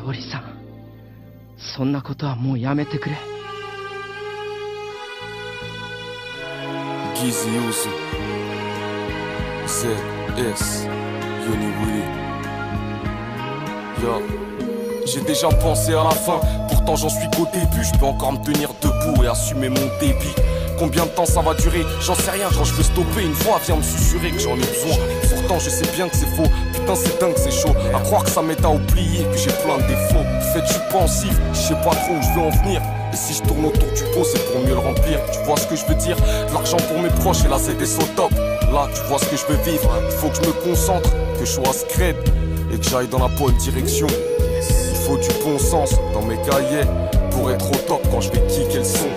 織さん、そんなことはもうやめてくれ。Gizzy Ozu ZS Yoni Willy. Yo, j'ai déjà pensé à la fin, pourtant j'en suis qu'au début. Je peux encore me tenir debout et assumer mon débit. Combien de temps ça va durer, j'en sais rien. Quand je veux stopper, une voix vient me susurrer que j'en ai besoin. Pourtant je sais bien que c'est faux, putain c'est dingue, c'est chaud. À croire que ça m'aide à oublier que j'ai plein de défauts. Fait je suis pensif, je sais pas trop où je veux en venir. Et si je tourne autour du pot, c'est pour mieux le remplir. Tu vois ce que je veux dire? L'argent pour mes proches et là c'est des sauts top. Là tu vois ce que je veux vivre, il faut que je me concentre, que je sois scred et que j'aille dans la bonne direction. Il faut du bon sens dans mes cahiers pour être au top quand je vais kicker le son.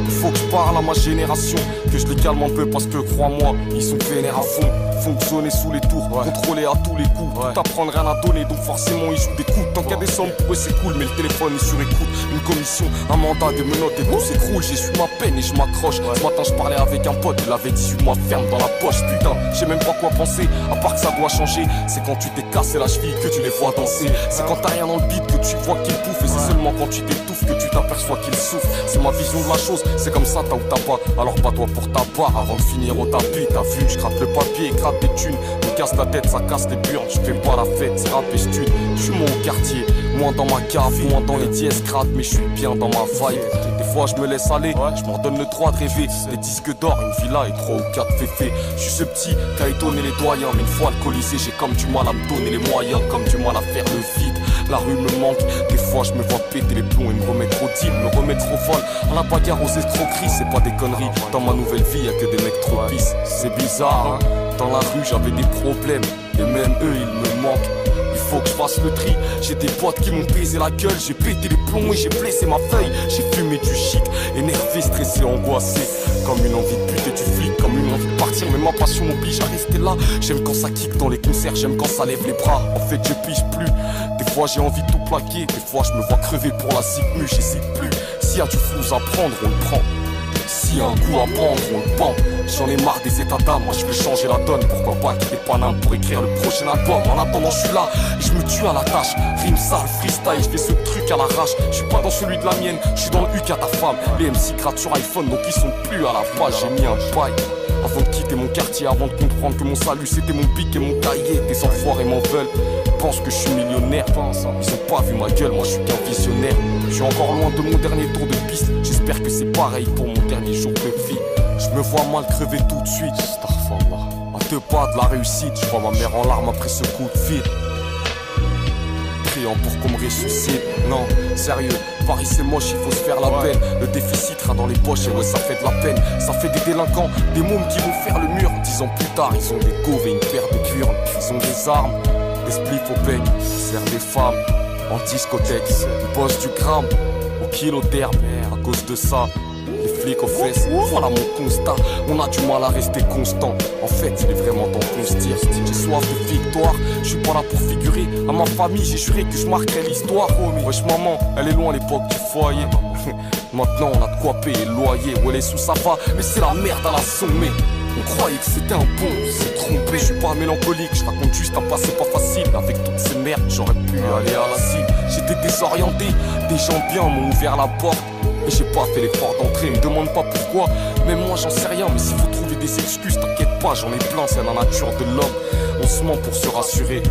Il faut que je parle à ma génération, que je les calme un peu parce que crois-moi, ils sont vénères à fond. Fonctionner sous les tours, contrôler à tous les coups. Tout apprendre, rien à donner, donc forcément ils jouent des coups. Tant qu'il y a des sommes pour eux c'est cool, mais le téléphone est sur écoute. Une commission, un mandat, des menottes et tout s'écroule. J'essuie ma peine et je m'accroche. Ce matin je parlais avec un pote, il avait 18 mois ferme dans la poche. Putain, je sais même pas quoi penser, à part que ça doit changer. C'est quand tu t'es cassé la cheville que tu les vois danser. C'est quand t'as rien dans le beat que tu vois qu'ils bouffent. Et c'est seulement quand tu t'étouffes que tu t'aperçois qu'ils souffrent. C'est ma vision de la chose, c'est comme ça t'as ou t'as pas. Alors bats-toi pour ta part avant de finir au tapis. T'as vu, je gratte le papier, gratte des thunes. Me casse la tête, ça casse les burnes. Je fais pas la fête, c'est rap et stud. Je suis moins au quartier, moins dans ma cave, moins dans les dièses grattes. Mais je suis bien dans ma vibe. Des fois je me laisse aller, je m'en donne le droit de rêver. Des disques d'or, une villa et 3 ou 4 féfés. Je suis ce petit qui a étonné les doyens. Mais une fois alcoolisé, j'ai comme du mal à me donner les moyens. Comme du mal à faire le vide. La rue me manque, des fois je me vois péter les plombs et me remettre au deal, me remettre au vol. À la bagarre, aux escroqueries, c'est pas des conneries. Dans ma nouvelle vie, y'a que des mecs trop pisses. C'est bizarre, hein. Dans la rue, j'avais des problèmes. Et même eux, ils me manquent. Il faut que je fasse le tri. J'ai des potes qui m'ont baisé la gueule. J'ai pété les plombs et j'ai blessé ma feuille. J'ai fumé du shit, énervé, stressé, angoissé. Comme une envie de buter du flic, comme une envie de partir. Mais ma passion m'oblige à rester là. J'aime quand ça kick dans les concerts, j'aime quand ça lève les bras. En fait, je pige plus. Des fois j'ai envie de tout plaquer, des fois je me vois crever pour la cigmu, j'hésite plus. S'il y a du flou à prendre, on le prend. S'il y a un coup à prendre, on le prend. J'en ai marre des états d'âme, moi je veux changer la donne. Pourquoi pas quitter Paname pour écrire le prochain album. En attendant je suis là, et je me tue à la tâche. Rime sale, freestyle, je fais ce truc à l'arrache. Je suis pas dans celui de la mienne, je suis dans le UK à ta femme. Les MC grattent sur iPhone, donc ils sont plus à la page. J'ai mis un bail avant de quitter mon quartier, avant de comprendre que mon salut c'était mon pic et mon cahier. Des enfoirés m'en veulent, pensent que je suis millionnaire. Ils ont pas vu ma gueule, moi je suis qu'un visionnaire. Je suis encore loin de mon dernier tour de piste. J'espère que c'est pareil pour mon dernier jour de vie. Je me vois mal crever tout de suite. À 2 pas de la réussite, je vois ma mère en larmes après ce coup de fil. Priant pour qu'on me ressuscite. Non, sérieux, Paris c'est moche, il faut se faire la peine. Le déficit sera dans les poches et ouais ça fait de la peine. Ça fait des délinquants, des mômes qui vont faire le mur. 10 ans plus tard, ils ont des gauves et une paire de cuir. Ils ont des armes, des spliffs au bec, ils servent des femmes en discothèque. Ils bossent du gramme au kilo d'herbe. À cause de ça, les flics aux fesses, voilà mon constat. On a du mal à rester constant. En fait, il est vraiment temps qu'on se tire. J'ai soif de victoire, je suis pas là pour figurer. À ma famille, j'ai juré que je marquerais l'histoire. Wesh maman, elle est loin l'époque du foyer. Maintenant on a de quoi payer le loyer. Ouais les sous ça va, mais c'est la merde à la sommée. On croyait que c'était un bon, on s'est trompé. Je suis pas mélancolique, je raconte juste un passé pas facile. Avec toutes ces merdes, j'aurais pu aller à la cible. J'étais désorienté, des gens bien m'ont ouvert la porte. Et j'ai pas fait l'effort d'entrer, me demande pas pourquoi. Mais moi j'en sais rien, mais s'il faut trouver des excuses, t'inquiète pas, j'en ai plein, c'est la nature de l'homme. On se ment pour se rassurer.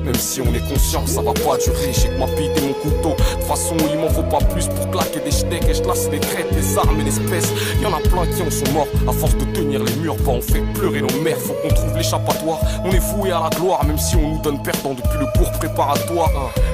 Même si on est conscient, ça va pas durer. J'ai que ma bite et mon couteau. De toute façon, il m'en faut pas plus pour claquer des steaks. Et je lasse les traites, les armes et l'espèce. Y'en a plein qui en sont morts. À force de tenir les murs, bah on fait pleurer nos mères. Faut qu'on trouve l'échappatoire. On est voué à la gloire, même si on nous donne perdant depuis le cours préparatoire.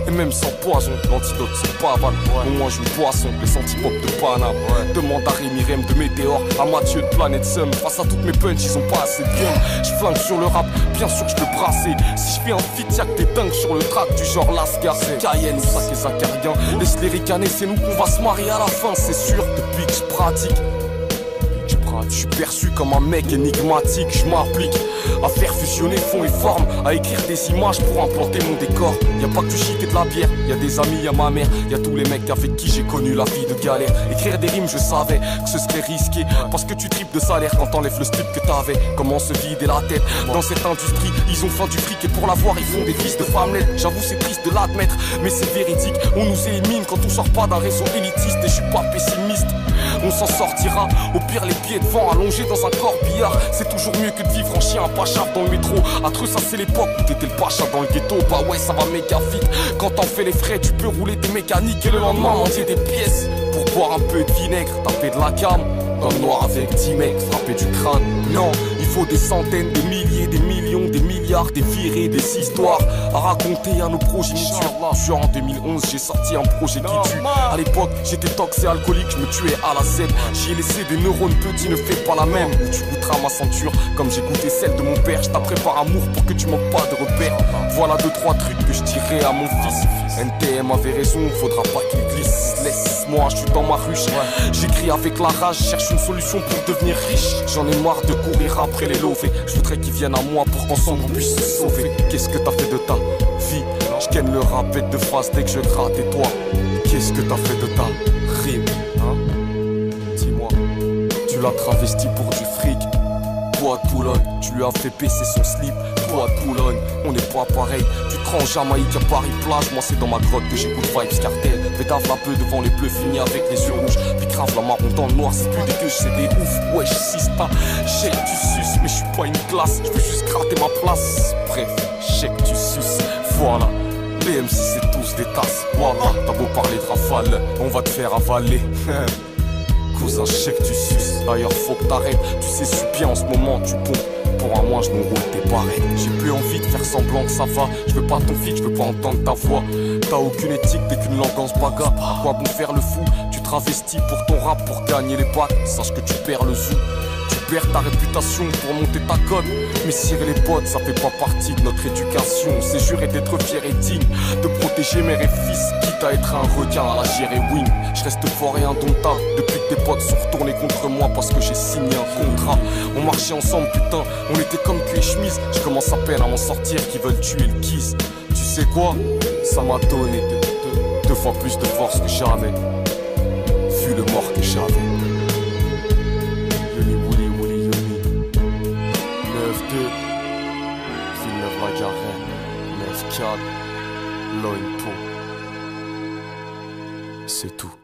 Et même sans poison, l'antidote c'est pas aval. On mange une boisson, les antipop de Paname. Demande à Rémi Rem de Météor, à Mathieu de Planète Sum. Face à toutes mes punches, ils ont pas assez de gun. Je flingue sur le rap, bien sûr que je peux brasser. Si je fais un feat, y'a que des dingues sur le track du genre Lascar. Cayenne ou sac et Zacarien. Laisse-les ricaner, c'est nous qu'on va se marier à la fin, c'est sûr. Depuis que je pratique, je suis persuadé perçu comme un mec énigmatique. Je m'applique à faire fusionner fond et forme, à écrire des images pour implanter mon décor. Y a pas que du shit et de la bière, y a des amis, y a ma mère, y a tous les mecs avec qui j'ai connu la vie de galère. Écrire des rimes, je savais que ce serait risqué, parce que tu tripes de salaire quand t'enlèves le slip que t'avais. Comment se vider la tête dans cette industrie? Ils ont faim du fric et pour l'avoir ils font des fils de femmelette. J'avoue c'est triste de l'admettre, mais c'est véridique. On nous élimine quand on sort pas d'un réseau élitiste, et je suis pas pessimiste. On s'en sortira, au pire les pieds devant, allongés dans un corbillard. C'est toujours mieux que de vivre en chien, un pachard dans le métro. Atreux, ça c'est l'époque où t'étais le pacha dans le ghetto. Bah ouais, ça va méga vite. Quand t'en fais les frais, tu peux rouler des mécaniques et le lendemain manger des pièces. Pour boire un peu de vinaigre, taper de la cam dans le noir avec 10 mecs, frapper du crâne. Non, il faut des centaines, des milliers, des millions, des milliards, des virées, des histoires à raconter à nos progénitures. Genre en 2011, j'ai sorti un projet qui tue. À l'époque, j'étais toxé alcoolique, je me tuais à la scène. J'y ai laissé des neurones petits, ne fais pas la même. Ou tu goûteras ma ceinture comme j'ai goûté celle de mon père. Je t'apprends par amour pour que tu manques pas de repères. Voilà 2-3 trucs que je dirais à mon fils. NTM avait raison, faudra pas qu'il glisse. Laisse-moi, je suis dans ma ruche. J'écris avec la rage, cherche une solution pour devenir riche. J'en ai marre de courir après les lovés. Je voudrais qu'ils viennent à moi pour qu'ensemble on puisse se sauver. Qu'est-ce que t'as fait de ta vie? Je ken le rap bête de phrases dès que je gratte. Et toi, qu'est-ce que t'as fait de ta rime, hein? Dis-moi, tu l'as travesti pour du fric. Toi de Boulogne, tu lui as fait baisser son slip. Toi de Boulogne, on n'est pas pareil. Tu te rends en Jamaïque à Paris plage. Moi c'est dans ma grotte que j'écoute Vibes Cartel. Pédave la peu devant les bleus, finis avec les yeux rouges. Puis grave la marron dans le noir, c'est plus dégueu, c'est des ouf. Wesh, sista, chèque tu suces, mais je suis pas une classe. Je veux juste gratter ma place. Bref, chèque tu suces, voilà. Les MC c'est tous des tasses, voilà. T'as beau parler de rafale, on va te faire avaler. Cousin, chèque tu suces, d'ailleurs faut que t'arrêtes. Tu sais super en ce moment, tu pompes. Pour un mois je m'enroule tes barrettes. J'ai plus envie de faire semblant que ça va. Je veux pas ton feat, je veux pas entendre ta voix. T'as aucune éthique, t'es qu'une langue en bagarre. À quoi bon faire le fou? Tu travestis pour ton rap, pour gagner les bacs. Sache que tu perds le zoo. Tu perds ta réputation pour monter ta cote. Mais cirer les potes, ça fait pas partie de notre éducation. C'est jurer d'être fier et digne, de protéger mère et fils, quitte à être un requin à la gérer wing. Je reste fort et indomptable depuis que tes potes sont retournés contre moi parce que j'ai signé un contrat. On marchait ensemble, putain, on était comme cul et chemise. Je commence à peine à m'en sortir, qui veulent tuer le kiss. Tu sais quoi? Ça m'a donné deux fois plus de force que jamais. Vu le mort que j'avais. Yoni Wouli Wouli Yoni 9-2 Villeneuve-la-Garenne 9-4 Loinpo. C'est tout.